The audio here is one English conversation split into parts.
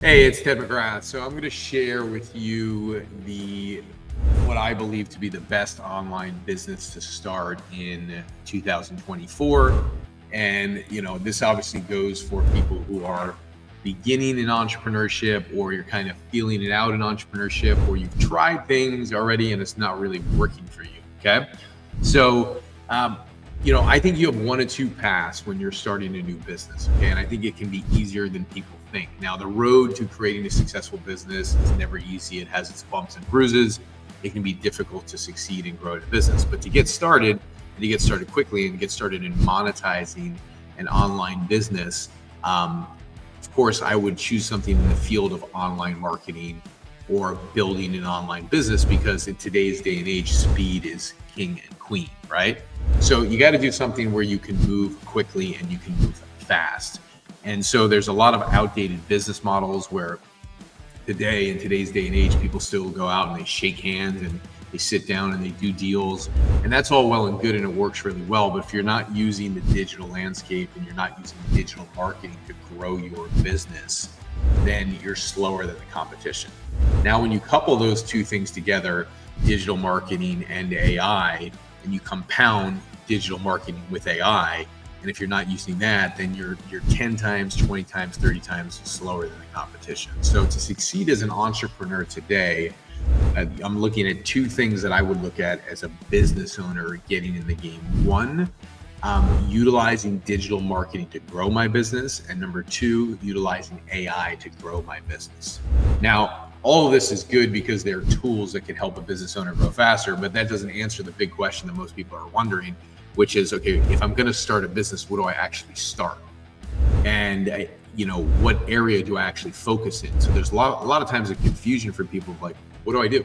Hey, it's Ted McGrath. So I'm going to share with you what I believe to be the best online business to start in 2024. And this obviously goes for people who are beginning in entrepreneurship, or you're kind of feeling it out in entrepreneurship, or you've tried things already and it's not really working for you. Okay. So I think you have one or two paths when you're starting a new business. Okay. And I think it can be easier than people think. Now, the road to creating a successful business is never easy. It has its bumps and bruises. It can be difficult to succeed and grow a business. But to get started, and to get started quickly and get started in monetizing an online business, of course, I would choose something in the field of online marketing or building an online business, because in today's day and age, speed is king and queen, right? So you got to do something where you can move quickly and you can move fast. And so there's a lot of outdated business models where today, in today's day and age, people still go out and they shake hands and they sit down and they do deals. And that's all well and good and it works really well. But if you're not using the digital landscape and you're not using digital marketing to grow your business, then you're slower than the competition. Now, when you couple those two things together, digital marketing and AI, and you compound digital marketing with AI, and if you're not using that, then you're 10 times, 20 times, 30 times slower than the competition. So to succeed as an entrepreneur today, I'm looking at two things that I would look at as a business owner getting in the game. One, utilizing digital marketing to grow my business. And number two, utilizing AI to grow my business. Now, all of this is good because they're tools that can help a business owner grow faster, but that doesn't answer the big question that most people are wondering, which is, okay, if I'm going to start a business, what do I actually start? And, what area do I actually focus in? So there's a lot of times a confusion for people of like, what do I do?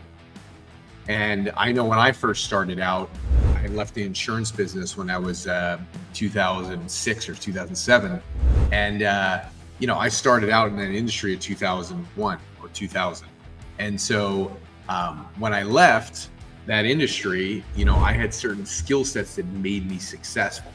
And I know when I first started out, I left the insurance business when I was 2006 or 2007. And, I started out in that industry in 2001 or 2000. And so when I left that industry, I had certain skill sets that made me successful.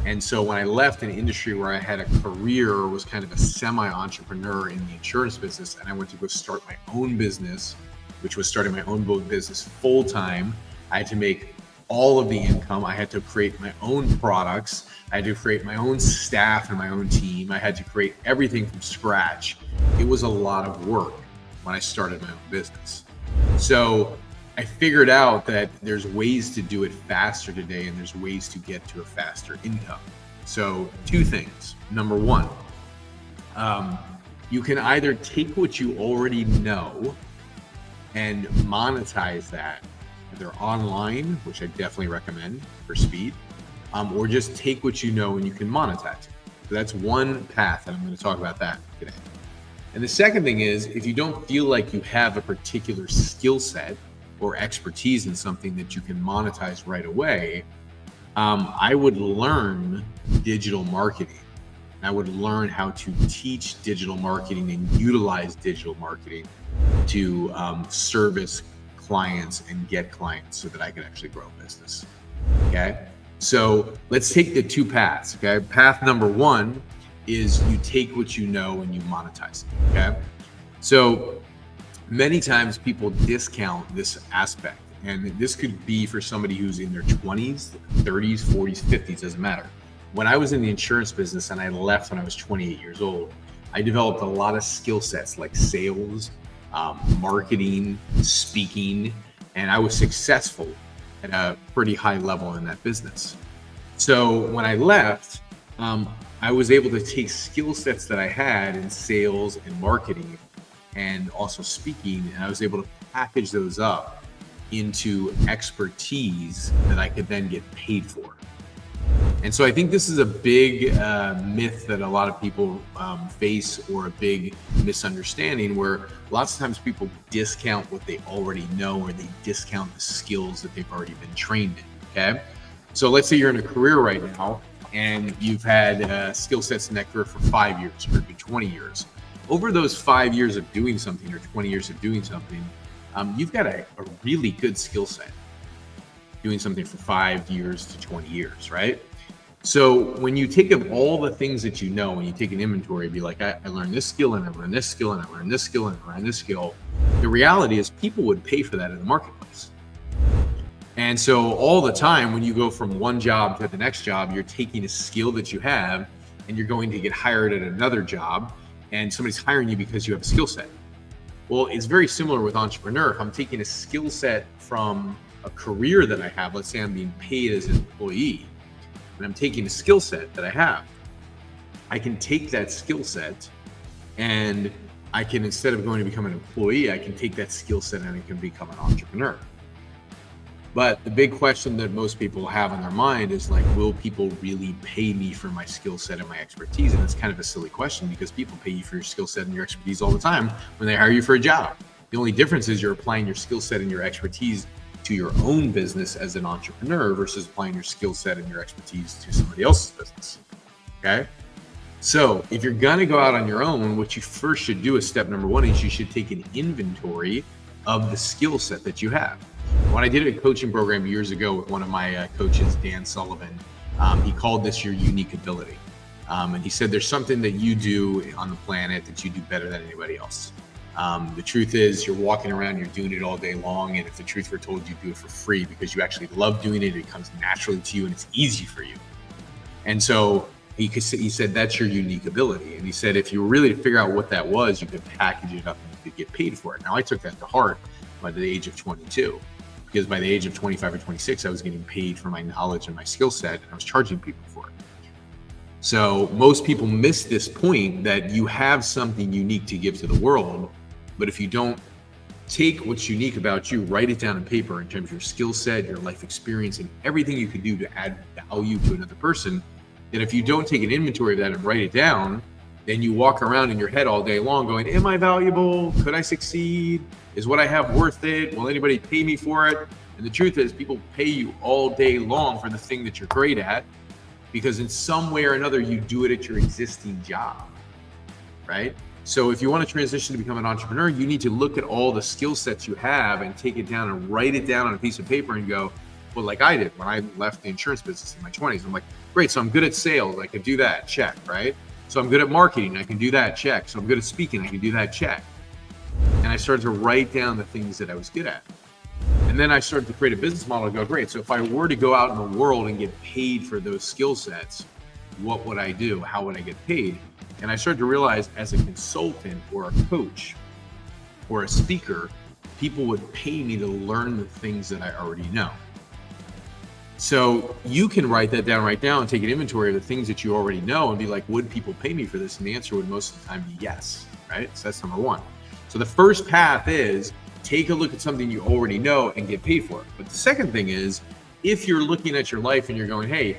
And so when I left an industry where I had a career, was kind of a semi-entrepreneur in the insurance business, and I went to go start my own business, which was starting my own business full time. I had to make all of the income. I had to create my own products. I had to create my own staff and my own team. I had to create everything from scratch. It was a lot of work when I started my own business. So I figured out that there's ways to do it faster today, and there's ways to get to a faster income. So two things. Number one, you can either take what you already know and monetize that, either online, which I definitely recommend for speed, or just take what you know and you can monetize it. So that's one path, and I'm going to talk about that today. And the second thing is, if you don't feel like you have a particular skill set or expertise in something that you can monetize right away, I would learn digital marketing. I would learn how to teach digital marketing and utilize digital marketing to service clients and get clients so that I can actually grow a business. Okay. So let's take the two paths. Okay. Path number one is you take what you know and you monetize it. Okay. So many times people discount this aspect, and this could be for somebody who's in their 20s, 30s, 40s, 50s, doesn't matter. When I was in the insurance business and I left when I was 28 years old, I developed a lot of skill sets like sales, marketing, speaking, and I was successful at a pretty high level in that business. So when I left, I was able to take skill sets that I had in sales and marketing and also speaking, and I was able to package those up into expertise that I could then get paid for. And so I think this is a big myth that a lot of people face, or a big misunderstanding, where lots of times people discount what they already know, or they discount the skills that they've already been trained in. Okay. So let's say you're in a career right now and you've had skill sets in that career for 5 years, or maybe 20 years. Over those 5 years of doing something, or 20 years of doing something, you've got a really good skill set doing something for 5 years to 20 years, right? So when you take of all the things that you know, and you take an inventory, be like, I learned this skill and I learned this skill and I learned this skill and I learned this skill. The reality is people would pay for that in the marketplace. And so all the time when you go from one job to the next job, you're taking a skill that you have and you're going to get hired at another job and somebody's hiring you because you have a skill set. Well, it's very similar with entrepreneur. If I'm taking a skill set from a career that I have, let's say I'm being paid as an employee, and I'm taking a skill set that I have, I can take that skill set and I can, instead of going to become an employee, I can take that skill set and I can become an entrepreneur. But the big question that most people have in their mind is like, will people really pay me for my skill set and my expertise? And it's kind of a silly question because people pay you for your skill set and your expertise all the time when they hire you for a job. The only difference is you're applying your skill set and your expertise to your own business as an entrepreneur versus applying your skill set and your expertise to somebody else's business. Okay. So if you're going to go out on your own, what you first should do is step number one is you should take an inventory of the skill set that you have. When I did a coaching program years ago with one of my coaches, Dan Sullivan, he called this your unique ability. And he said, there's something that you do on the planet that you do better than anybody else. The truth is you're walking around, you're doing it all day long. And if the truth were told, you do it for free because you actually love doing it. It comes naturally to you and it's easy for you. And so he said, that's your unique ability. And he said, if you were really to figure out what that was, you could package it up and you could get paid for it. Now I took that to heart by the age of 22, because by the age of 25 or 26, I was getting paid for my knowledge and my skill set and I was charging people for it. So most people miss this point that you have something unique to give to the world. But if you don't take what's unique about you, write it down on paper in terms of your skill set, your life experience, and everything you can do to add value to another person, then if you don't take an inventory of that and write it down, then you walk around in your head all day long going, am I valuable? Could I succeed? Is what I have worth it? Will anybody pay me for it? And the truth is people pay you all day long for the thing that you're great at, because in some way or another, you do it at your existing job, right? So if you want to transition to become an entrepreneur, you need to look at all the skill sets you have and take it down and write it down on a piece of paper and go, well, like I did when I left the insurance business in my 20s. I'm like, great, so I'm good at sales. I can do that, check, right? So I'm good at marketing. I can do that, check. So I'm good at speaking. I can do that, check. And I started to write down the things that I was good at. And then I started to create a business model and go, great, so if I were to go out in the world and get paid for those skill sets, what would I do? How would I get paid? And I started to realize as a consultant or a coach or a speaker, people would pay me to learn the things that I already know. So you can write that down right now and take an inventory of the things that you already know and be like, would people pay me for this? And the answer would most of the time be yes, right? So that's number one. So the first path is take a look at something you already know and get paid for it. But the second thing is, if you're looking at your life and you're going, hey,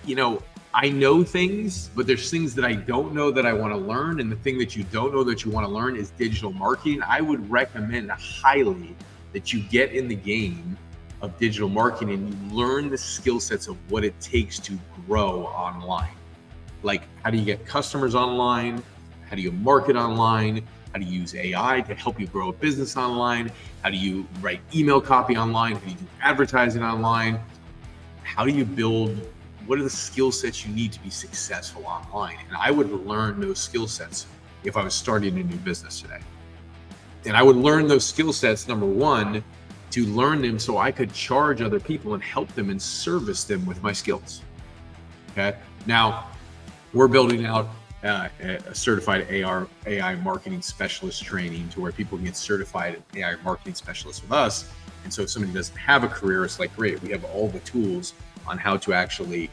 you know, I know things, but there's things that I don't know that I want to learn. And the thing that you don't know that you want to learn is digital marketing. I would recommend highly that you get in the game of digital marketing and you learn the skill sets of what it takes to grow online. Like, how do you get customers online? How do you market online? How do you use AI to help you grow a business online? How do you write email copy online? How do you do advertising online? How do you build? What are the skill sets you need to be successful online? And I would learn those skill sets if I was starting a new business today. And I would learn those skill sets, number one, to learn them so I could charge other people and help them and service them with my skills. Okay. Now we're building out a certified AI marketing specialist training to where people can get certified AI marketing specialists with us. And so if somebody doesn't have a career, it's like, great, we have all the tools on how to actually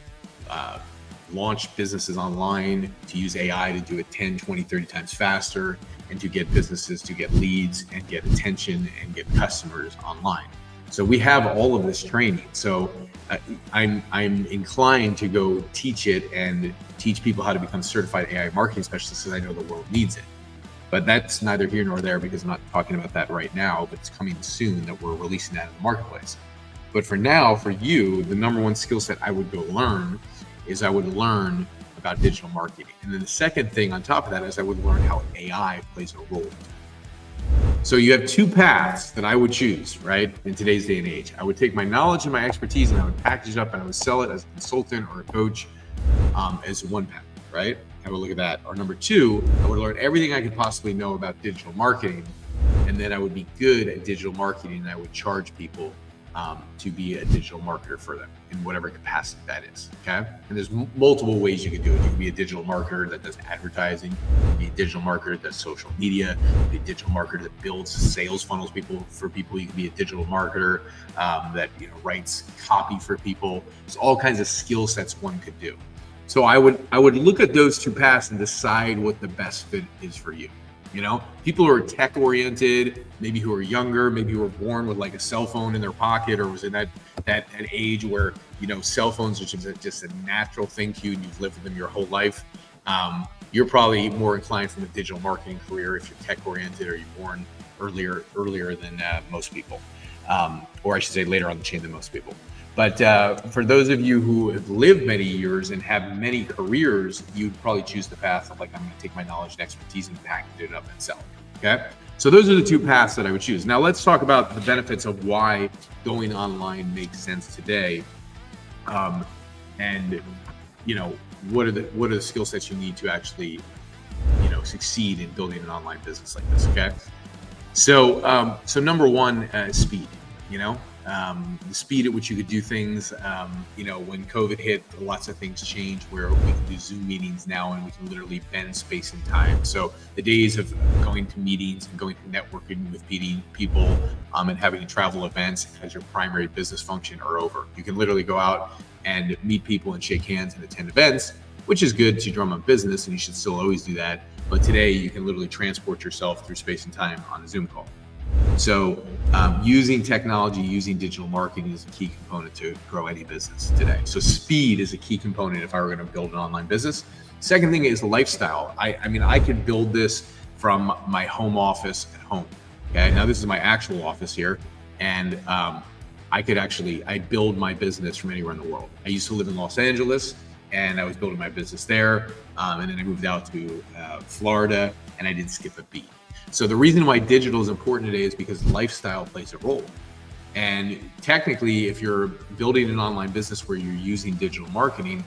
launch businesses online, to use AI to do it 10, 20, 30 times faster, and to get businesses to get leads and get attention and get customers online. So we have all of this training. So I'm inclined to go teach it and teach people how to become certified AI marketing specialists because I know the world needs it. But that's neither here nor there because I'm not talking about that right now, but it's coming soon that we're releasing that in the marketplace. But for now, for you, the number one skill set I would go learn is I would learn about digital marketing. And then the second thing on top of that is I would learn how AI plays a role. So you have two paths that I would choose, right? In today's day and age, I would take my knowledge and my expertise and I would package it up and I would sell it as a consultant or a coach as one path, right? I would look at that. Or number two, I would learn everything I could possibly know about digital marketing, and then I would be good at digital marketing, and I would charge people to be a digital marketer for them in whatever capacity that is. Okay. And there's multiple ways you can do it. You can be a digital marketer that does advertising, you can be a digital marketer that does social media, you can be a digital marketer that builds sales funnels for people. You can be a digital marketer that writes copy for people. There's all kinds of skill sets one could do. So I would look at those two paths and decide what the best fit is for you. People who are tech oriented, maybe who are younger, maybe who were born with like a cell phone in their pocket, or was in that age where cell phones are just a natural thing to you and you've lived with them your whole life. You're probably more inclined from a digital marketing career if you're tech oriented, or you're born earlier than most people, or I should say later on the chain than most people. But for those of you who have lived many years and have many careers, you'd probably choose the path of like, I'm going to take my knowledge and expertise and package it up and sell it. Okay. So those are the two paths that I would choose. Now let's talk about the benefits of why going online makes sense today. And what are the skill sets you need to actually, succeed in building an online business like this. Okay. So number one, speed, the speed at which you could do things. When COVID hit, lots of things changed where we can do Zoom meetings now and we can literally bend space and time. So the days of going to meetings and going to networking with people and having to travel events as your primary business function are over. You can literally go out and meet people and shake hands and attend events, which is good to drum up business, and you should still always do that. But today you can literally transport yourself through space and time on a Zoom call. So using technology, using digital marketing is a key component to grow any business today. So speed is a key component if I were going to build an online business. Second thing is lifestyle. I could build this from my home office at home. Okay, now this is my actual office here, and I build my business from anywhere in the world. I used to live in Los Angeles, and I was building my business there, and then I moved out to Florida, and I didn't skip a beat. So the reason why digital is important today is because lifestyle plays a role. And technically, if you're building an online business where you're using digital marketing,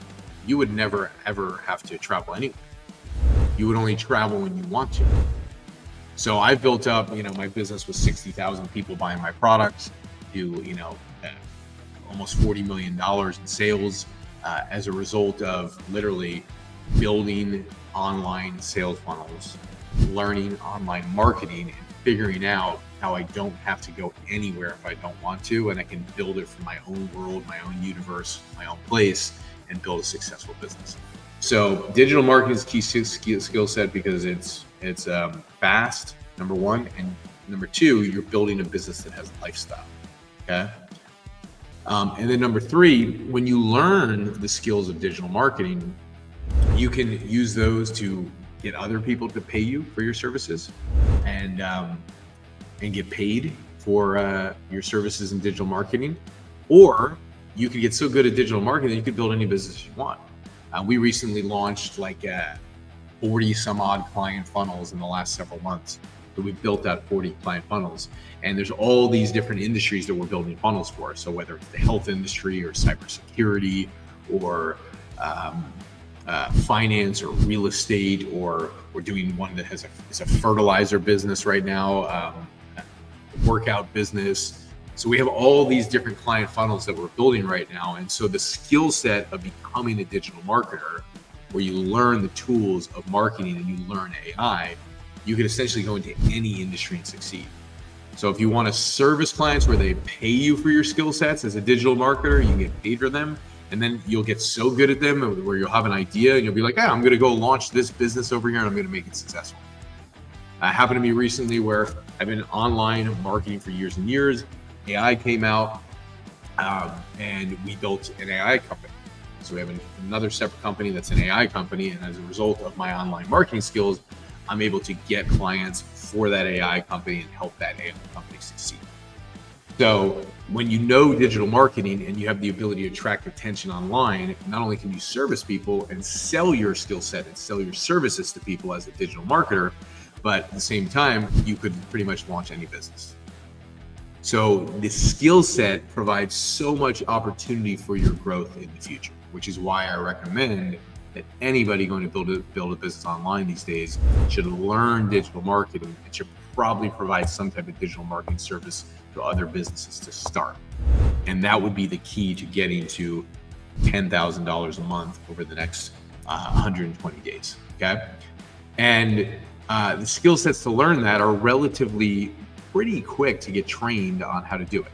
you would never, ever have to travel anywhere. You would only travel when you want to. So I've built up, my business with 60,000 people buying my products, do, almost $40 million in sales as a result of literally building online sales funnels, learning online marketing, and figuring out how I don't have to go anywhere if I don't want to, and I can build it from my own world, my own universe, my own place, and build a successful business. So digital marketing is a key skill set because it's fast, number one, and number two, you're building a business that has a lifestyle. Okay. And then number three, when you learn the skills of digital marketing, you can use those to get other people to pay you for your services, and get paid for your services in digital marketing. Or you could get so good at digital marketing that you could build any business you want. We recently launched 40 some odd client funnels in the last several months. So we've built out 40 client funnels, and there's all these different industries that we're building funnels for. So whether it's the health industry or cybersecurity or finance or real estate, or we're doing one that is a fertilizer business right now, workout business. So we have all these different client funnels that we're building right now. And so the skill set of becoming a digital marketer, where you learn the tools of marketing and you learn AI, you can essentially go into any industry and succeed. So if you want to service clients where they pay you for your skill sets as a digital marketer, you can get paid for them. And then you'll get so good at them where you'll have an idea and you'll be like, I'm going to go launch this business over here and I'm going to make it successful. It happened to me recently where I've been online marketing for years and years. AI came out and we built an AI company. So we have another separate company that's an AI company. And as a result of my online marketing skills, I'm able to get clients for that AI company and help that AI company succeed. So when you know digital marketing and you have the ability to attract attention online, not only can you service people and sell your skill set and sell your services to people as a digital marketer, but at the same time, you could pretty much launch any business. So the skill set provides so much opportunity for your growth in the future. which is why I recommend that anybody going to build a business online these days should learn digital marketing and should probably provide some type of digital marketing service to other businesses to start. And that would be the key to getting to $10,000 a month over the next 120 days. Okay. And the skill sets to learn that are relatively pretty quick to get trained on how to do it.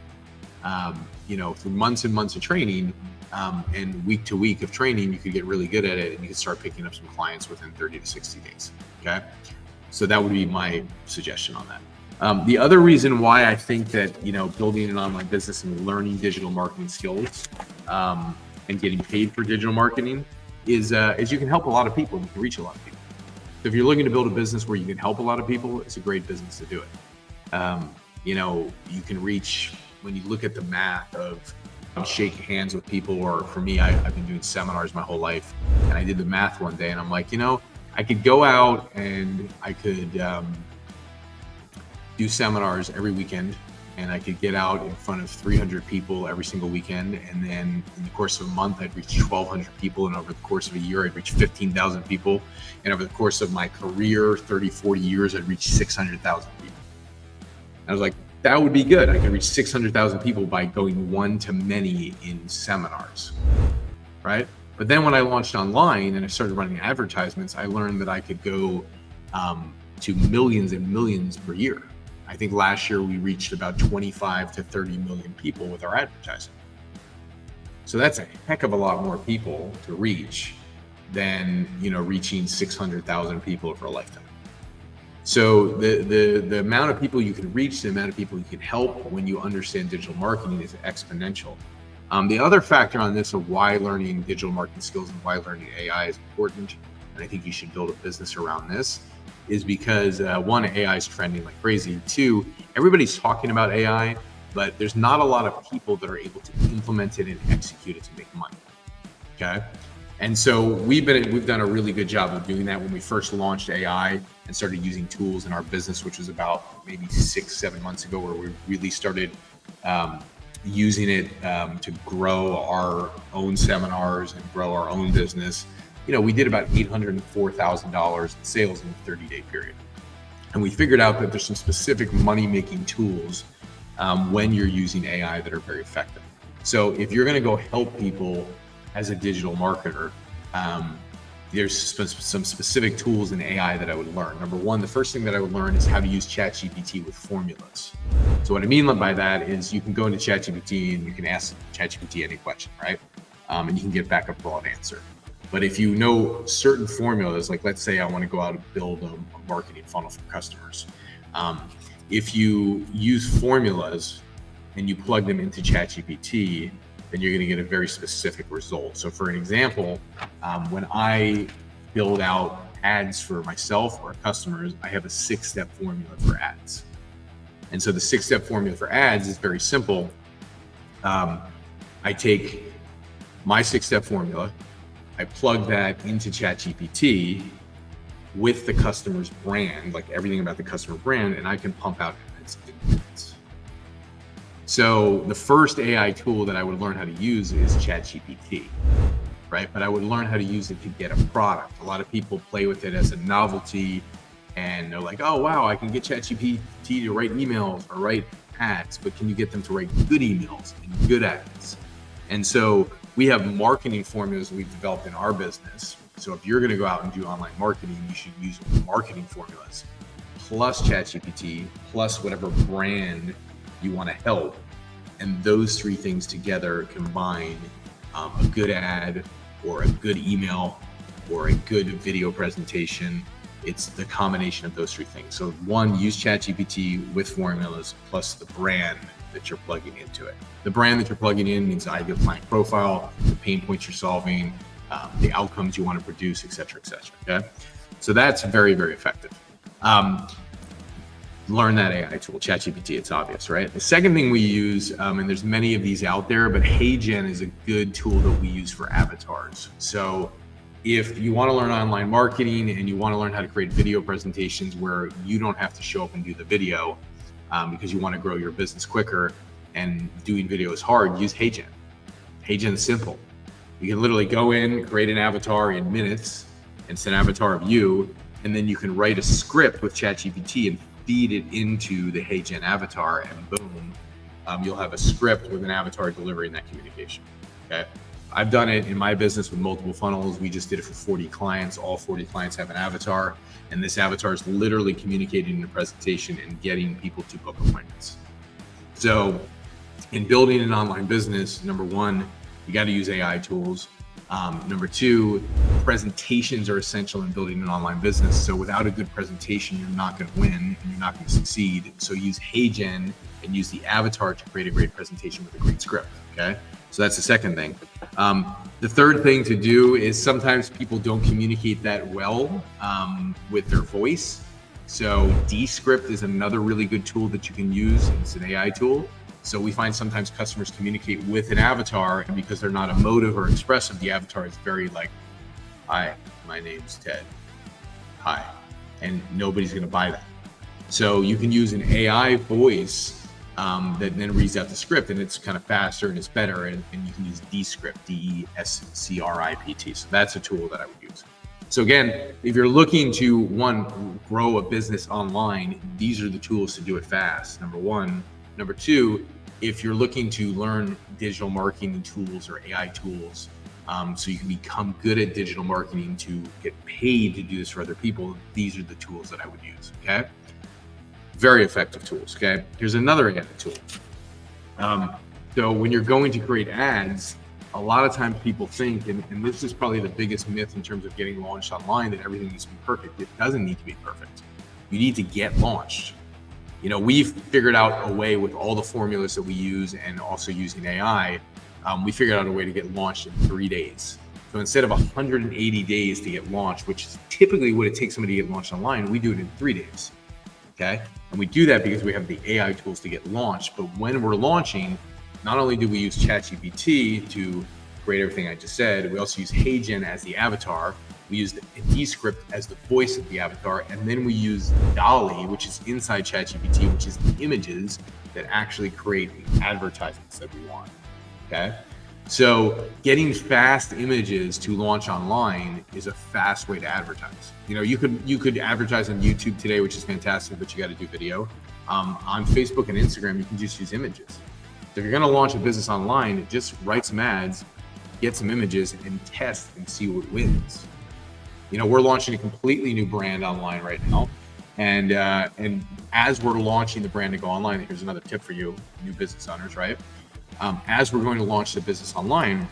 Through months and months of training and week to week of training, you could get really good at it and you can start picking up some clients within 30 to 60 days. Okay. So that would be my suggestion on that. The other reason why I think that, building an online business and learning digital marketing skills and getting paid for digital marketing is you can help a lot of people and you can reach a lot of people. So if you're looking to build a business where you can help a lot of people, it's a great business to do it. You can reach, when you look at the math of shaking hands with people, or for me, I've been doing seminars my whole life, and I did the math one day and I'm like, I could go out and I could do seminars every weekend, and I could get out in front of 300 people every single weekend. And then in the course of a month, I'd reach 1,200 people. And over the course of a year, I'd reach 15,000 people. And over the course of my career, 30, 40 years, I'd reach 600,000 people. I was like, that would be good. I could reach 600,000 people by going one to many in seminars, right? But then when I launched online and I started running advertisements, I learned that I could go to millions and millions per year. I think last year we reached about 25 to 30 million people with our advertising. So that's a heck of a lot more people to reach than, reaching 600,000 people for a lifetime. So the amount of people you can reach, the amount of people you can help when you understand digital marketing is exponential. The other factor on this of why learning digital marketing skills and why learning AI is important, and I think you should build a business around this, is because one, AI is trending like crazy. Two, everybody's talking about AI, but there's not a lot of people that are able to implement it and execute it to make money. Okay. And so we've done a really good job of doing that when we first launched AI and started using tools in our business, which was about maybe 6-7 months ago, where we really started using it to grow our own seminars and grow our own business. We did about $804,000 in sales in a 30-day period. And we figured out that there's some specific money-making tools when you're using AI that are very effective. So if you're going to go help people as a digital marketer, there's some specific tools in AI that I would learn. Number one, the first thing that I would learn is how to use ChatGPT with formulas. So what I mean by that is you can go into ChatGPT and you can ask ChatGPT any question, right? And you can get back a broad answer. But if you know certain formulas, like let's say I want to go out and build a marketing funnel for customers. If you use formulas and you plug them into ChatGPT, then you're going to get a very specific result. So for an example, when I build out ads for myself or customers, I have a 6-step formula for ads. And so the 6-step formula for ads is very simple. I take my 6-step formula, I plug that into ChatGPT with the customer's brand, like everything about the customer brand, and I can pump out ads in minutes. So the first AI tool that I would learn how to use is ChatGPT, right? But I would learn how to use it to get a product. A lot of people play with it as a novelty and they're like, oh, wow, I can get ChatGPT to write emails or write ads, but can you get them to write good emails and good ads? And so we have marketing formulas we've developed in our business. So if you're going to go out and do online marketing, you should use marketing formulas plus ChatGPT plus whatever brand you want to help. And those three things together combine a good ad or a good email or a good video presentation. It's the combination of those three things. So one, use ChatGPT with formulas plus the brand that you're plugging into it. The brand that you're plugging in means the ideal client profile, the pain points you're solving, the outcomes you want to produce, et cetera, okay? So that's very, very effective. Learn that AI tool, ChatGPT, it's obvious, right? The second thing we use, and there's many of these out there, but HeyGen is a good tool that we use for avatars. So if you want to learn online marketing and you want to learn how to create video presentations where you don't have to show up and do the video because you want to grow your business quicker and doing video is hard, use HeyGen. HeyGen is simple. You can literally go in, create an avatar in minutes, and it's an avatar of you, and then you can write a script with ChatGPT and feed it into the HeyGen avatar, and boom, you'll have a script with an avatar delivering that communication. Okay. I've done it in my business with multiple funnels. We just did it for 40 clients. All 40 clients have an avatar, and this avatar is literally communicating in a presentation and getting people to book appointments. So in building an online business, number one, you got to use AI tools. Number two, presentations are essential in building an online business. So without a good presentation, you're not going to win and you're not going to succeed. So use HeyGen and use the avatar to create a great presentation with a great script. Okay. So that's the second thing. The third thing to do is sometimes people don't communicate that well with their voice. So Descript is another really good tool that you can use. It's an AI tool. So we find sometimes customers communicate with an avatar, and because they're not emotive or expressive, the avatar is very like, "Hi, my name's Ted. Hi," and nobody's going to buy that. So you can use an AI voice that then reads out the script, and it's kind of faster and it's better, and you can use Descript, Descript. So that's a tool that I would use. So again, if you're looking to, one, grow a business online, these are the tools to do it fast, number one. Number two, if you're looking to learn digital marketing tools or AI tools, so you can become good at digital marketing to get paid to do this for other people, these are the tools that I would use, okay? Very effective tools, okay? Here's another AI tool. So when you're going to create ads, a lot of times people think, and this is probably the biggest myth in terms of getting launched online, that everything needs to be perfect. It doesn't need to be perfect. You need to get launched. You know, we've figured out a way with all the formulas that we use and also using AI, we figured out a way to get launched in 3 days. So instead of 180 days to get launched, which is typically what it takes somebody to get launched online, we do it in 3 days, okay? And we do that because we have the AI tools to get launched. But when we're launching, not only do we use ChatGPT to create everything I just said, we also use HeyGen as the avatar. We use the Descript as the voice of the avatar, and then we use DALL-E, which is inside ChatGPT, which is the images that actually create the advertisements that we want, okay? So getting fast images to launch online is a fast way to advertise. You know, you could advertise on YouTube today, which is fantastic, but you got to do video. On Facebook and Instagram, you can just use images. So if you're going to launch a business online, just write some ads, get some images, and test and see what wins. You know, we're launching a completely new brand online right now. And as we're launching the brand to go online, here's another tip for you, new business owners, right? As we're going to launch the business online,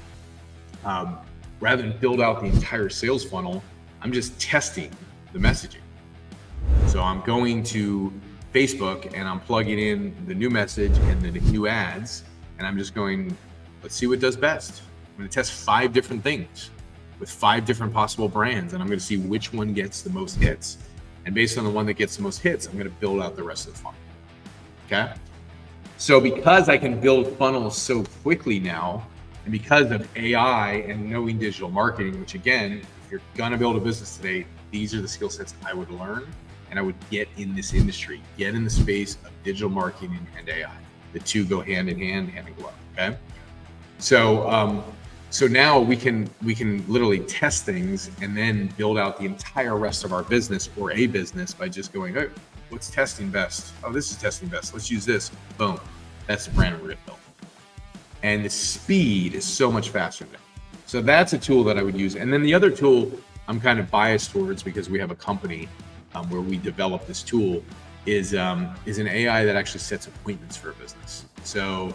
rather than build out the entire sales funnel, I'm just testing the messaging. So I'm going to Facebook and I'm plugging in the new message and the new ads, and I'm just going, let's see what does best. I'm going to test 5 different things with 5 different possible brands, and I'm going to see which one gets the most hits. And based on the one that gets the most hits, I'm going to build out the rest of the funnel. Okay? So because I can build funnels so quickly now, and because of AI and knowing digital marketing, which again, if you're going to build a business today, these are the skill sets I would learn and I would get in this industry, get in the space of digital marketing and AI. The two go hand in hand in glove. Okay? So now we can literally test things and then build out the entire rest of our business or a business by just going, oh, what's testing best? Oh, this is testing best. Let's use this. Boom. That's the brand we're going to build. And the speed is so much faster now. So that's a tool that I would use. And then the other tool I'm kind of biased towards because we have a company where we develop this tool is an AI that actually sets appointments for a business. So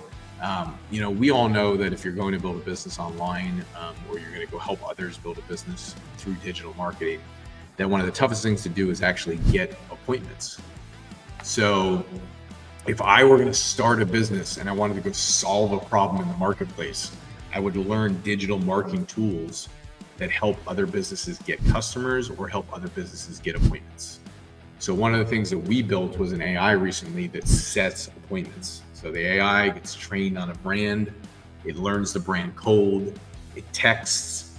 you know, we all know that if you're going to build a business online or you're going to go help others build a business through digital marketing, that one of the toughest things to do is actually get appointments. So if I were going to start a business and I wanted to go solve a problem in the marketplace, I would learn digital marketing tools that help other businesses get customers or help other businesses get appointments. So one of the things that we built was an AI recently that sets appointments. So the AI gets trained on a brand, it learns the brand code, it texts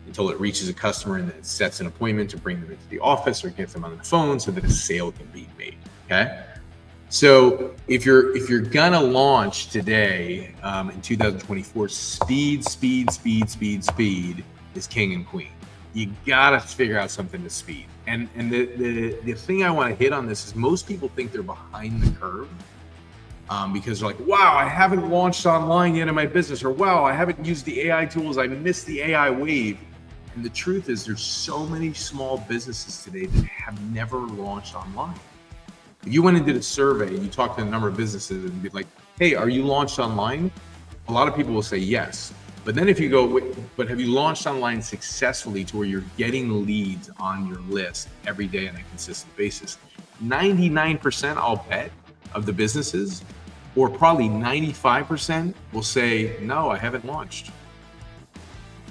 until it reaches a customer and then it sets an appointment to bring them into the office or gets them on the phone so that a sale can be made, okay? So if you're gonna launch today in 2024, speed is king and queen. You gotta figure out something to speed. And the thing I want to hit on this is most people think they're behind the curve because they're like, wow, I haven't launched online yet in my business, or wow, I haven't used the AI tools, I missed the AI wave. And the truth is there's so many small businesses today that have never launched online. If you went and did a survey and you talked to a number of businesses and be like, hey, are you launched online? A lot of people will say yes. But then if you go, but have you launched online successfully to where you're getting leads on your list every day on a consistent basis? 99%, I'll bet, of the businesses, or probably 95% will say, no, I haven't launched.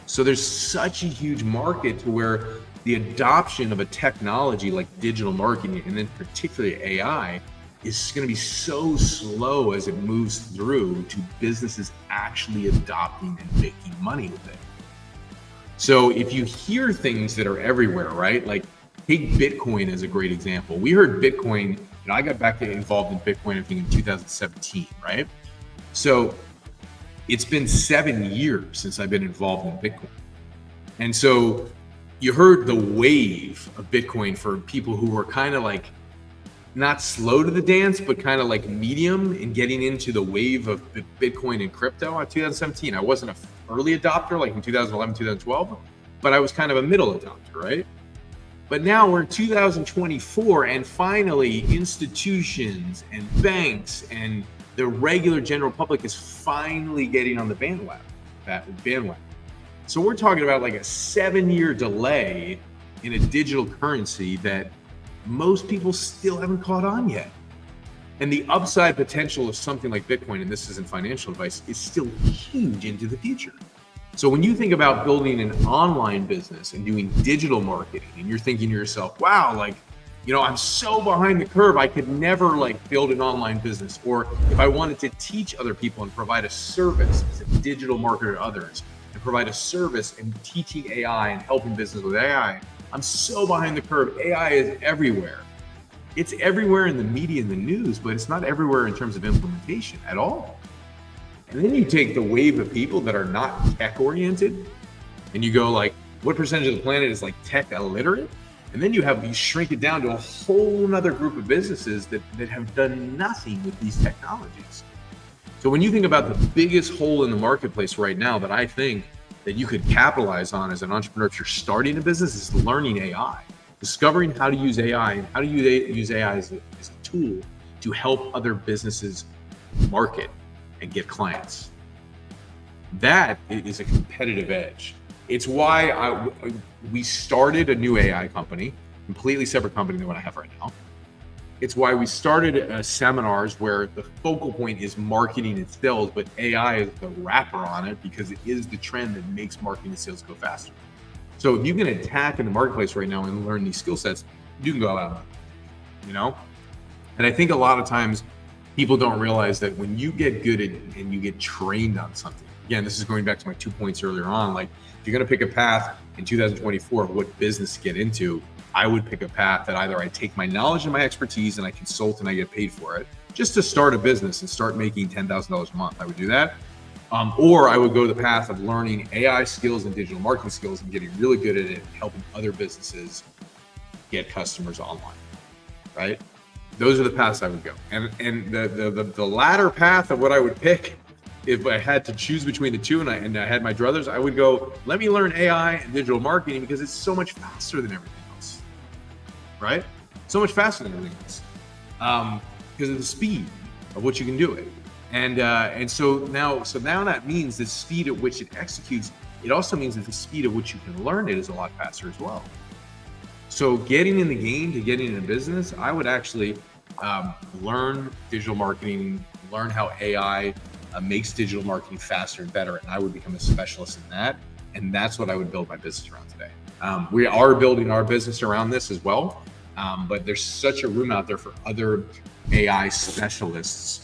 So there's such a huge market to where the adoption of a technology like digital marketing, and then particularly AI, is going to be so slow as it moves through to businesses actually adopting and making money with it. So if you hear things that are everywhere, right? Like take Bitcoin as a great example. We heard Bitcoin, and I got back involved in Bitcoin, I think in 2017, right? So it's been 7 years since I've been involved in Bitcoin. And so you heard the wave of Bitcoin for people who were kind of like not slow to the dance, but kind of like medium in getting into the wave of Bitcoin and crypto in 2017. I wasn't an early adopter like in 2011, 2012, but I was kind of a middle adopter, right? But now we're in 2024, and finally institutions and banks and the regular general public is finally getting on the bandwagon. So we're talking about like a 7-year delay in a digital currency that most people still haven't caught on yet. And the upside potential of something like Bitcoin, and this isn't financial advice, is still huge into the future. So when you think about building an online business and doing digital marketing, and you're thinking to yourself, wow, like, I'm so behind the curve, I could never like build an online business. Or if I wanted to teach other people and provide a service as a digital marketer to others, and provide a service and teaching AI and helping business with AI, I'm so behind the curve. AI is everywhere. It's everywhere in the media and the news, but it's not everywhere in terms of implementation at all. And then you take the wave of people that are not tech oriented and you go like, what percentage of the planet is like tech illiterate? And then you shrink it down to a whole nother group of businesses that have done nothing with these technologies. So when you think about the biggest hole in the marketplace right now that I think that you could capitalize on as an entrepreneur if you're starting a business is learning AI, discovering how to use AI and how to use AI as a tool to help other businesses market and get clients. That is a competitive edge. It's why we started a new AI company, completely separate company than what I have right now. It's why we started seminars where the focal point is marketing and sales, but AI is the wrapper on it because it is the trend that makes marketing and sales go faster. So if you can attack in the marketplace right now and learn these skill sets, you can go out, And I think a lot of times people don't realize that when you get good at and you get trained on something, again, this is going back to my 2 points earlier on, like if you're going to pick a path in 2024 of what business to get into, I would pick a path that either I take my knowledge and my expertise and I consult and I get paid for it just to start a business and start making $10,000 a month. I would do that. Or I would go the path of learning AI skills and digital marketing skills and getting really good at it and helping other businesses get customers online, right? Those are the paths I would go. And the latter path of what I would pick, if I had to choose between the two and I had my druthers, I would go, let me learn AI and digital marketing because it's so much faster than everything else, right? So much faster than everything else because of the speed of which you can do it. And so now that means the speed at which it executes, it also means that the speed at which you can learn it is a lot faster as well. So getting in the game to getting in a business, I would actually learn digital marketing, learn how AI makes digital marketing faster and better, and I would become a specialist in that. And that's what I would build my business around today. We are building our business around this as well, but there's such a room out there for other AI specialists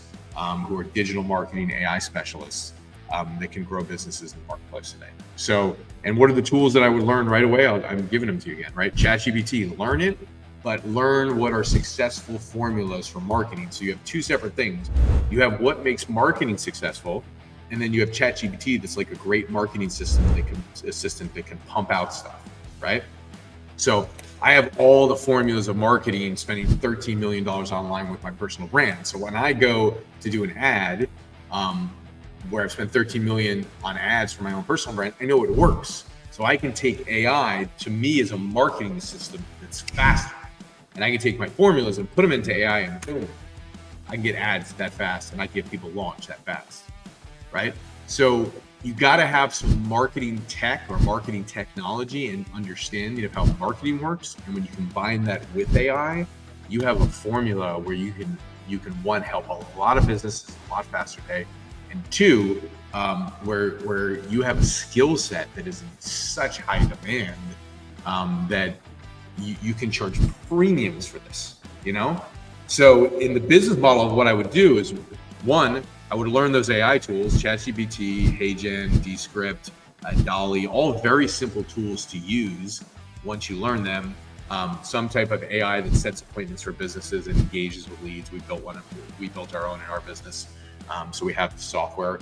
who are digital marketing AI specialists that can grow businesses in the marketplace today. So, and what are the tools that I would learn right away? I'm giving them to you again, right? ChatGPT, learn it, but learn what are successful formulas for marketing. So you have two separate things. You have what makes marketing successful, and then you have ChatGPT that's like a great marketing assistant that can pump out stuff, right? So I have all the formulas of marketing, spending $13 million online with my personal brand. So when I go to do an ad, where I've spent 13 million on ads for my own personal brand, I know it works. So I can take AI to me as a marketing system that's faster. And I can take my formulas and put them into AI, and boom, I can get ads that fast, and I can get people launched that fast, right? So you got to have some marketing tech or marketing technology and understanding of how marketing works. And when you combine that with AI, you have a formula where you can one, help a lot of businesses a lot faster today, and two, where you have a skill set that is in such high demand that you can charge premiums for this, you know? So in the business model of what I would do is, one, I would learn those AI tools, ChatGPT, HeyGen, Descript, Dolly, all very simple tools to use once you learn them. Some type of AI that sets appointments for businesses and engages with leads. We built our own in our business. So we have the software.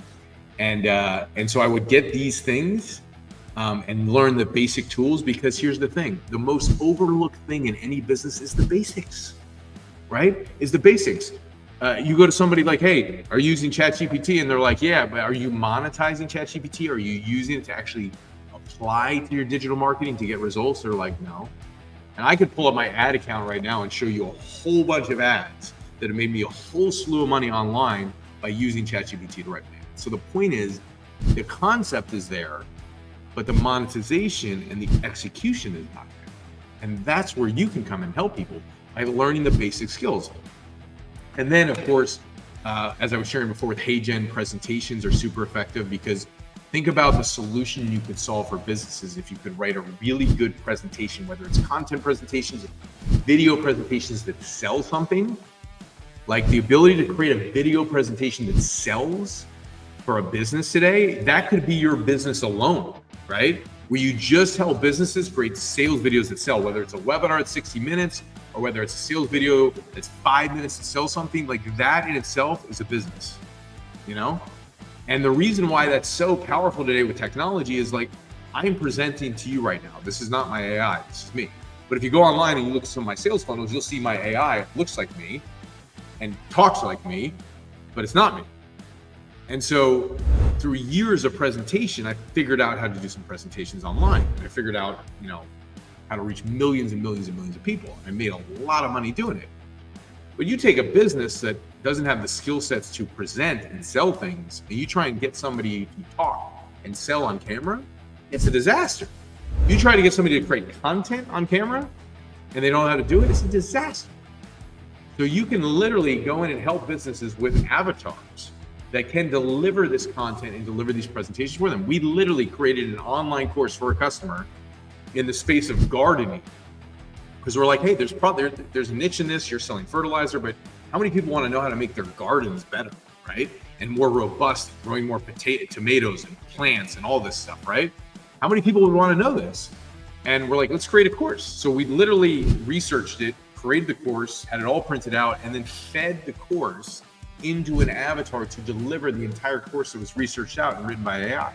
And so I would get these things and learn the basic tools, because here's the thing, the most overlooked thing in any business is the basics, right? Is the basics. You go to somebody like, hey, are you using ChatGPT? And they're like, yeah, but are you monetizing ChatGPT? Are you using it to actually apply to your digital marketing to get results? They're like, no. And I could pull up my ad account right now and show you a whole bunch of ads that have made me a whole slew of money online by using ChatGPT to write me. So the point is, the concept is there, but the monetization and the execution is not there. And that's where you can come and help people by learning the basic skills. And then, of course, as I was sharing before with HeyGen, presentations are super effective, because think about the solution you could solve for businesses if you could write a really good presentation, whether it's content presentations, video presentations that sell something. Like the ability to create a video presentation that sells for a business today, that could be your business alone, right? Where you just help businesses create sales videos that sell, whether it's a webinar at 60 minutes, or whether it's a sales video that's 5 minutes to sell something. Like that in itself is a business, you know? And the reason why that's so powerful today with technology is, like, I'm presenting to you right now. This is not my AI, this is me. But if you go online and you look at some of my sales funnels, you'll see my AI looks like me and talks like me, but it's not me. And so through years of presentation, I figured out how to do some presentations online. I figured out, how to reach millions and millions and millions of people. I made a lot of money doing it. But you take a business that doesn't have the skill sets to present and sell things, and you try and get somebody to talk and sell on camera, it's a disaster. You try to get somebody to create content on camera and they don't know how to do it, it's a disaster. So you can literally go in and help businesses with avatars that can deliver this content and deliver these presentations for them. We literally created an online course for a customer in the space of gardening, because we're like, hey, there's a niche in this. You're selling fertilizer, but how many people want to know how to make their gardens better, right? And more robust, growing more tomatoes and plants and all this stuff, right? How many people would want to know this? And we're like, let's create a course. So we literally researched it, created the course, had it all printed out, and then fed the course into an avatar to deliver the entire course that was researched out and written by AI.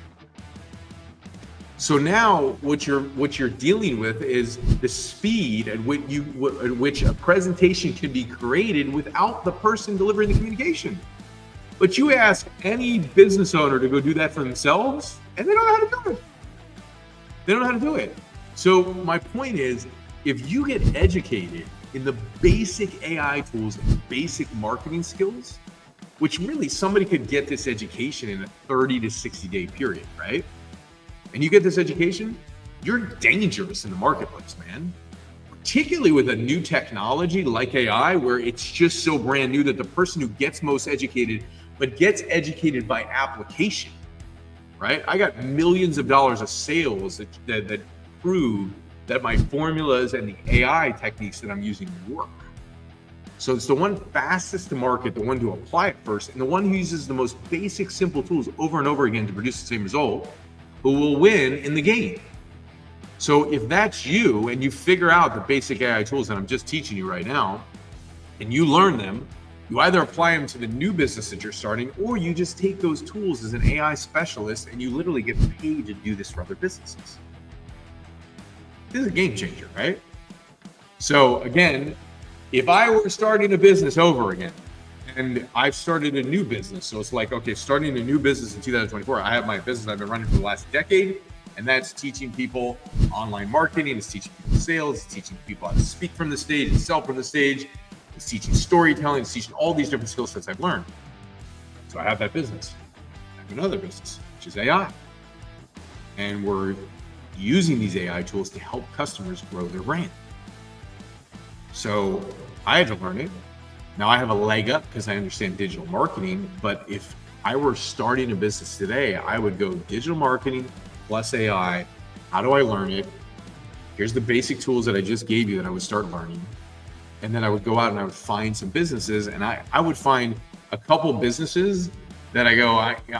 So now what you're dealing with is the speed at which a presentation can be created without the person delivering the communication. But you ask any business owner to go do that for themselves, and they don't know how to do it. They don't know how to do it. So my point is, if you get educated in the basic AI tools and basic marketing skills, which really somebody could get this education in a 30 to 60 day period, right? And you get this education, you're dangerous in the marketplace, man. Particularly with a new technology like AI, where it's just so brand new that the person who gets most educated, but gets educated by application, right? I got millions of dollars of sales that prove that my formulas and the AI techniques that I'm using work. So it's the one fastest to market, the one to apply it first, and the one who uses the most basic, simple tools over and over again to produce the same result, who will win in the game. So if that's you and you figure out the basic AI tools that I'm just teaching you right now, and you learn them, you either apply them to the new business that you're starting, or you just take those tools as an AI specialist and you literally get paid to do this for other businesses. This is a game changer, right? So again, if I were starting a business over again, and I've started a new business, so it's like, okay, starting a new business in 2024, I have my business I've been running for the last decade, and that's teaching people online marketing, it's teaching people sales, it's teaching people how to speak from the stage and sell from the stage, it's teaching storytelling, it's teaching all these different skill sets I've learned. So I have that business. I have another business, which is AI. And we're using these AI tools to help customers grow their brand. So I had to learn it. Now I have a leg up because I understand digital marketing, but if I were starting a business today, I would go digital marketing plus AI. How do I learn it? Here's the basic tools that I just gave you that I would start learning. And then I would go out and I would find some businesses, and I would find a couple businesses that I go,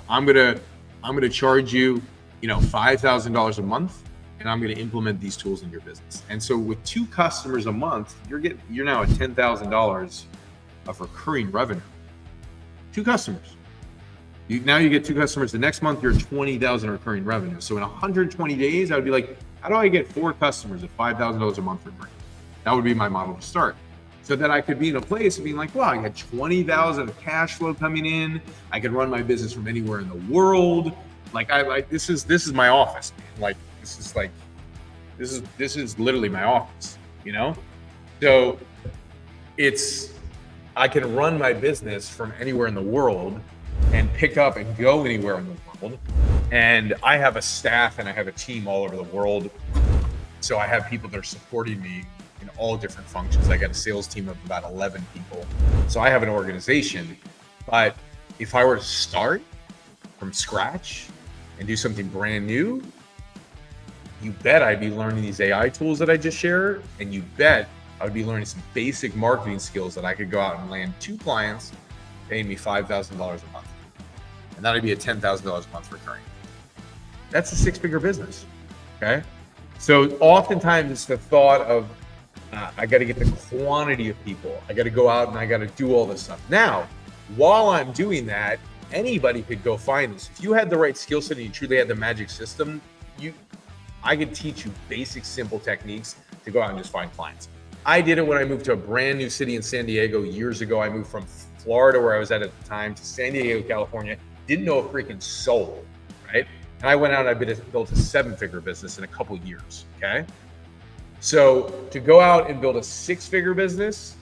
I'm gonna charge you, $5,000 a month, and I'm gonna implement these tools in your business. And so with 2 customers a month, you're now at $10,000 of recurring revenue. 2 customers. Now you get 2 customers. The next month, you're at 20,000 recurring revenue. So in 120 days, I would be like, how do I get 4 customers at $5,000 a month recurring? That would be my model to start. So that I could be in a place of being like, wow, I got 20,000 of cash flow coming in. I could run my business from anywhere in the world. This is my office, man. This is literally my office, So I can run my business from anywhere in the world and pick up and go anywhere in the world. And I have a staff and I have a team all over the world. So I have people that are supporting me in all different functions. I got a sales team of about 11 people. So I have an organization. But if I were to start from scratch and do something brand new, you bet I'd be learning these AI tools that I just shared. And you bet I would be learning some basic marketing skills that I could go out and land 2 clients paying me $5,000 a month. And that'd be a $10,000 a month recurring. That's a 6-figure business, okay? So oftentimes it's the thought of, I got to get the quantity of people. I got to go out and I got to do all this stuff. Now, while I'm doing that, anybody could go find this. If you had the right skill set and you truly had the magic system, I could teach you basic, simple techniques to go out and just find clients. I did it when I moved to a brand new city in San Diego years ago. I moved from Florida, where I was at the time, to San Diego, California. Didn't know a freaking soul, right? And I went out and I built a 7-figure business in a couple years, okay? So to go out and build a 6-figure business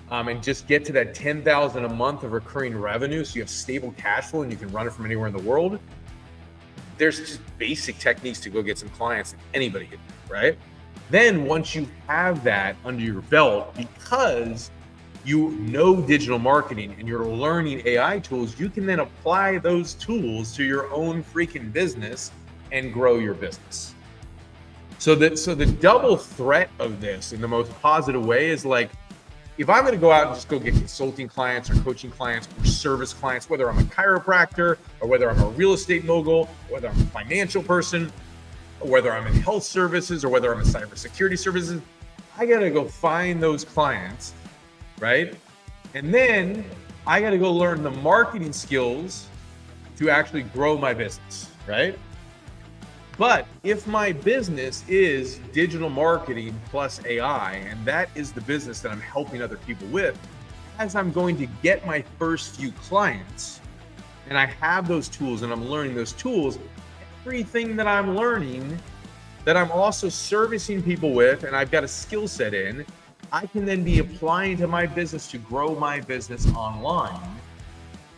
and just get to that 10,000 a month of recurring revenue, so you have stable cash flow and you can run it from anywhere in the world, there's just basic techniques to go get some clients that anybody can do, right? Then once you have that under your belt, because you know digital marketing and you're learning AI tools, you can then apply those tools to your own freaking business and grow your business. So the double threat of this in the most positive way is like, if I'm going to go out and just go get consulting clients or coaching clients or service clients, whether I'm a chiropractor or whether I'm a real estate mogul, or whether I'm a financial person, or whether I'm in health services or whether I'm in cybersecurity services, I got to go find those clients, right? And then I got to go learn the marketing skills to actually grow my business, right? But if my business is digital marketing plus AI, and that is the business that I'm helping other people with, as I'm going to get my first few clients and I have those tools and I'm learning those tools, everything that I'm learning that I'm also servicing people with and I've got a skill set in, I can then be applying to my business to grow my business online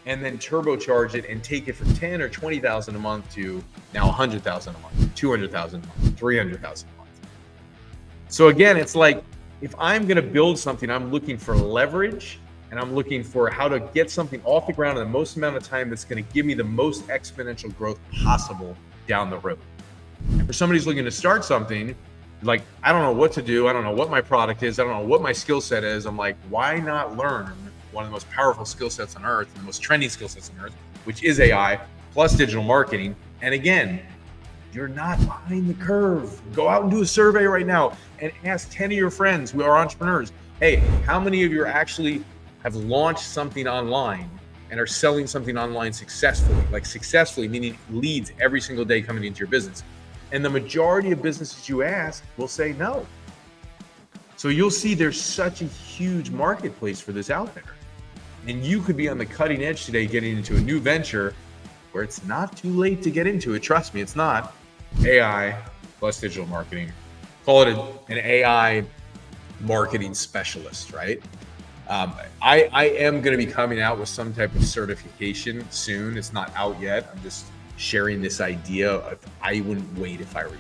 and then turbocharge it and take it from 10 or 20,000 a month to now 100,000 a month, 200,000 a month, 300,000 a month. So again, it's like, if I'm going to build something, I'm looking for leverage and I'm looking for how to get something off the ground in the most amount of time that's going to give me the most exponential growth possible down the road. And for somebody who's looking to start something, like, I don't know what to do. I don't know what my product is. I don't know what my skill set is. I'm like, why not learn one of the most powerful skill sets on earth, the most trending skill sets on earth, which is AI plus digital marketing. And again, you're not behind the curve. Go out and do a survey right now and ask 10 of your friends who are entrepreneurs, hey, how many of you actually have launched something online and are selling something online successfully? Like successfully, meaning leads every single day coming into your business. And the majority of businesses you ask will say no. So you'll see there's such a huge marketplace for this out there. And you could be on the cutting edge today, getting into a new venture where it's not too late to get into it. Trust me, it's not. AI plus digital marketing. Call it an AI marketing specialist, right? I am going to be coming out with some type of certification soon. It's not out yet. I'm just sharing this idea of I wouldn't wait if I were you.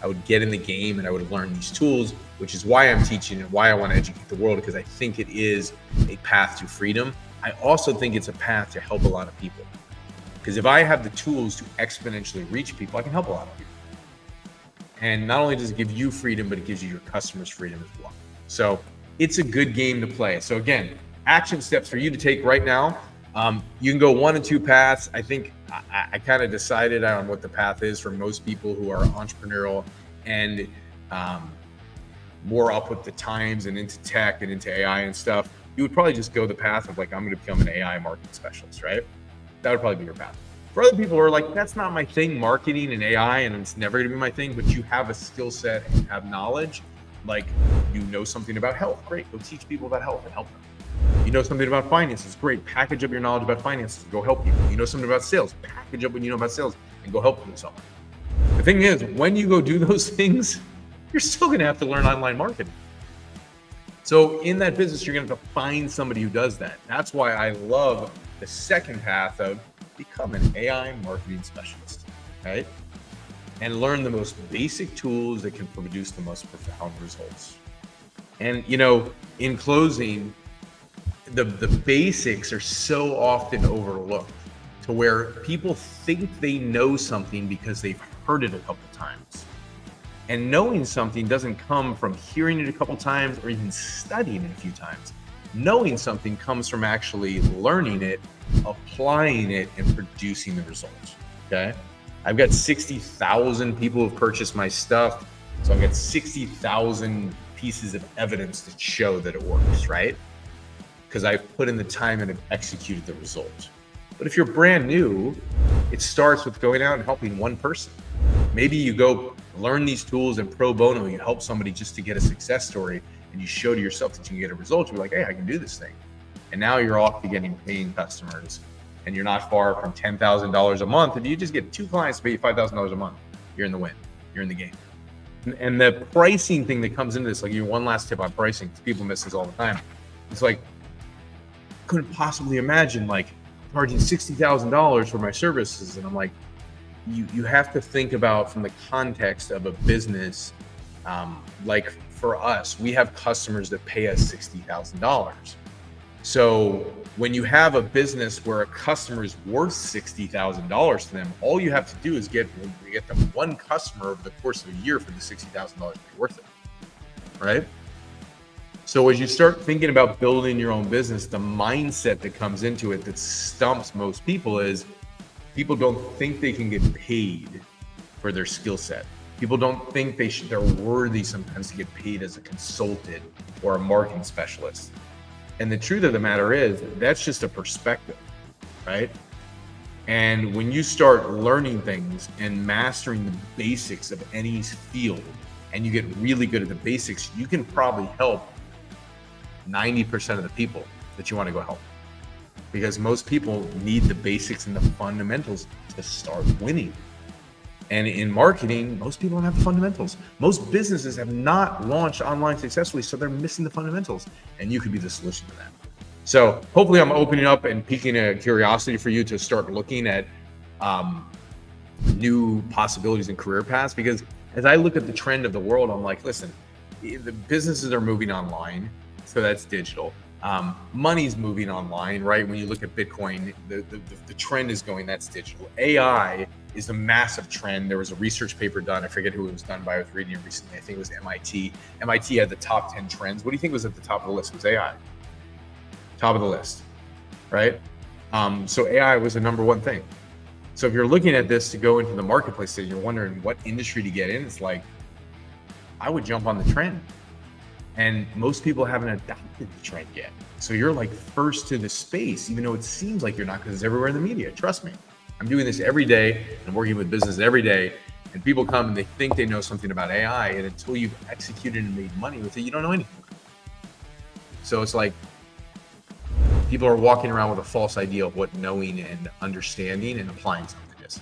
I would get in the game and I would learn these tools, which is why I'm teaching and why I want to educate the world, because I think it is a path to freedom. I also think it's a path to help a lot of people. Because if I have the tools to exponentially reach people, I can help a lot of people. And not only does it give you freedom, but it gives you your customers freedom as well. So it's a good game to play. So again, action steps for you to take right now. You can go one of two paths. I think I kind of decided on what the path is for most people who are entrepreneurial and more up with the times and into tech and into AI and stuff. You would probably just go the path of like, I'm going to become an AI marketing specialist, right? That would probably be your path. For other people who are like, that's not my thing, marketing and AI, and it's never going to be my thing, but you have a skill set and have knowledge, like you know something about health, great, go teach people about health and help them. You know something about finances, great, package up your knowledge about finances, go help people. You know something about sales, package up what you know about sales and go help someone. The thing is, when you go do those things, you're still going to have to learn online marketing. So in that business, you're going to have to find somebody who does that. That's why I love the second path of become an AI marketing specialist, right? And learn the most basic tools that can produce the most profound results. And, you know, in closing, the basics are so often overlooked to where people think they know something because they've heard it a couple times. And knowing something doesn't come from hearing it a couple times or even studying it a few times. Knowing something comes from actually learning it, applying it, and producing the results, okay? I've got 60,000 people who've purchased my stuff, so I've got 60,000 pieces of evidence that show that it works, right? Because I've put in the time and have executed the result. But if you're brand new, it starts with going out and helping one person. Maybe you go learn these tools and pro bono, you help somebody just to get a success story, and you show to yourself that you can get a result. You're like, hey, I can do this thing. And now you're off to getting paying customers, and you're not far from $10,000 a month. If you just get 2 clients to pay you $5,000 a month, you're in the win. You're in the game. And the pricing thing that comes into this, like, one last tip on pricing, because people miss this all the time. It's like, couldn't possibly imagine like charging $60,000 for my services. And I'm like, you have to think about from the context of a business. Like for us, we have customers that pay us $60,000. So when you have a business where a customer is worth $60,000 to them, all you have to do is get them one customer over the course of a year for the $60,000 to be worth it, right? So as you start thinking about building your own business, the mindset that comes into it that stumps most people is people don't think they can get paid for their skill set. People don't think they're worthy sometimes to get paid as a consultant or a marketing specialist. And the truth of the matter is that's just a perspective, right? And when you start learning things and mastering the basics of any field, and you get really good at the basics, you can probably help 90% of the people that you want to go help. Because most people need the basics and the fundamentals to start winning. And in marketing, most people don't have the fundamentals. Most businesses have not launched online successfully, so they're missing the fundamentals. And you could be the solution to that. So hopefully I'm opening up and piquing a curiosity for you to start looking at new possibilities and career paths. Because as I look at the trend of the world, I'm like, listen, the businesses are moving online, so that's digital. Money's moving online, right? When you look at Bitcoin, the trend is going, that's digital. AI is a massive trend. There was a research paper done, I forget who it was done by, I was reading it recently, I think it was MIT. MIT had the top 10 trends. What do you think was at the top of the list? It was AI. Top of the list, right? So AI was the number one thing. So if you're looking at this to go into the marketplace and you're wondering what industry to get in, it's like, I would jump on the trend. And most people haven't adopted the trend yet. So you're like first to the space, even though it seems like you're not, because it's everywhere in the media. Trust me. I'm doing this every day and working with business every day. And people come and they think they know something about AI. And until you've executed and made money with it, you don't know anything. So it's like people are walking around with a false idea of what knowing and understanding and applying something is.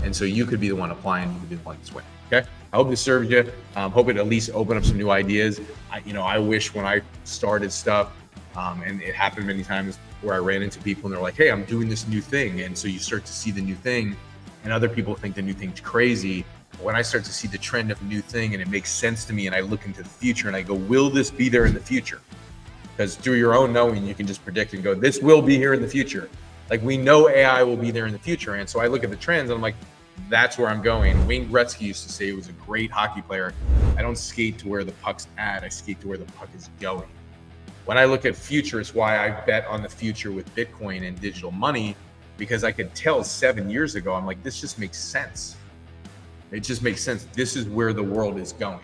And so you could be the one applying, you could be the one that's winning. Okay. I hope this serves you. Hope it at least open up some new ideas. I wish when I started stuff, and it happened many times where I ran into people and they're like, hey, I'm doing this new thing. And so you start to see the new thing and other people think the new thing's crazy. But when I start to see the trend of a new thing and it makes sense to me and I look into the future and I go, will this be there in the future? Because through your own knowing, you can just predict and go, this will be here in the future. Like we know AI will be there in the future. And so I look at the trends and I'm like, that's where I'm going. Wayne Gretzky used to say he was a great hockey player. I don't skate to where the puck's at, I skate to where the puck is going. When I look at future, it's why I bet on the future with Bitcoin and digital money, because I could tell 7 years ago, I'm like, this just makes sense. It just makes sense. This is where the world is going.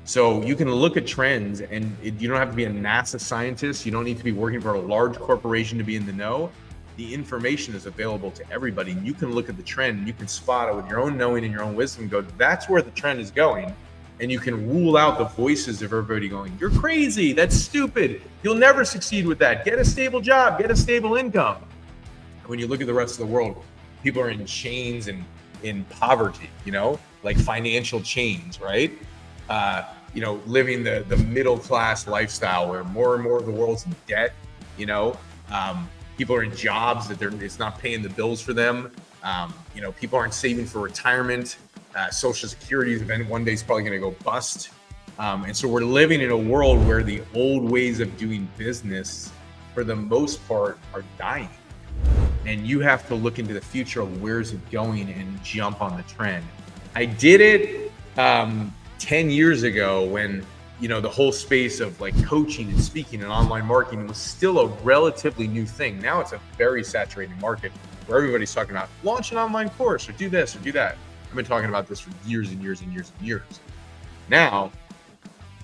So you can look at trends and you don't have to be a NASA scientist. You don't need to be working for a large corporation to be in the know. The information is available to everybody. And you can look at the trend and you can spot it with your own knowing and your own wisdom and go, that's where the trend is going. And you can rule out the voices of everybody going, you're crazy, that's stupid. You'll never succeed with that. Get a stable job, get a stable income. When you look at the rest of the world, people are in chains and in poverty, like financial chains, right? Living the middle class lifestyle where more and more of the world's in debt, people are in jobs that it's not paying the bills for them. People aren't saving for retirement. Social Security one day is probably going to go bust. And so we're living in a world where the old ways of doing business, for the most part, are dying. And you have to look into the future of where's it going and jump on the trend. I did it 10 years ago when, the whole space of like coaching and speaking and online marketing was still a relatively new thing. Now it's a very saturated market where everybody's talking about launch an online course or do this or do that. I've been talking about this for years and years and years and years. Now,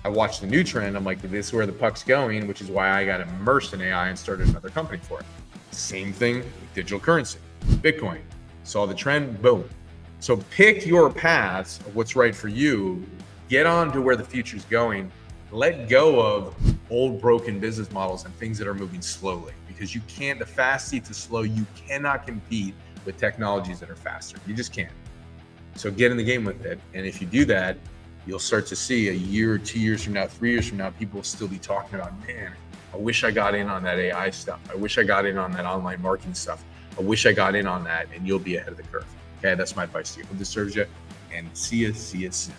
I watched the new trend. I'm like, this is where the puck's going, which is why I got immersed in AI and started another company for it. Same thing with digital currency, Bitcoin. Saw the trend, boom. So pick your paths of what's right for you. Get on to where the future's going. Let go of old broken business models and things that are moving slowly, because the fast seats are slow. You cannot compete with technologies that are faster. You just can't. So get in the game with it. And if you do that, you'll start to see a year, 2 years from now, 3 years from now, people will still be talking about, man, I wish I got in on that AI stuff. I wish I got in on that online marketing stuff. I wish I got in on that, and you'll be ahead of the curve. Okay, that's my advice to you. Hope this serves you, and see you soon.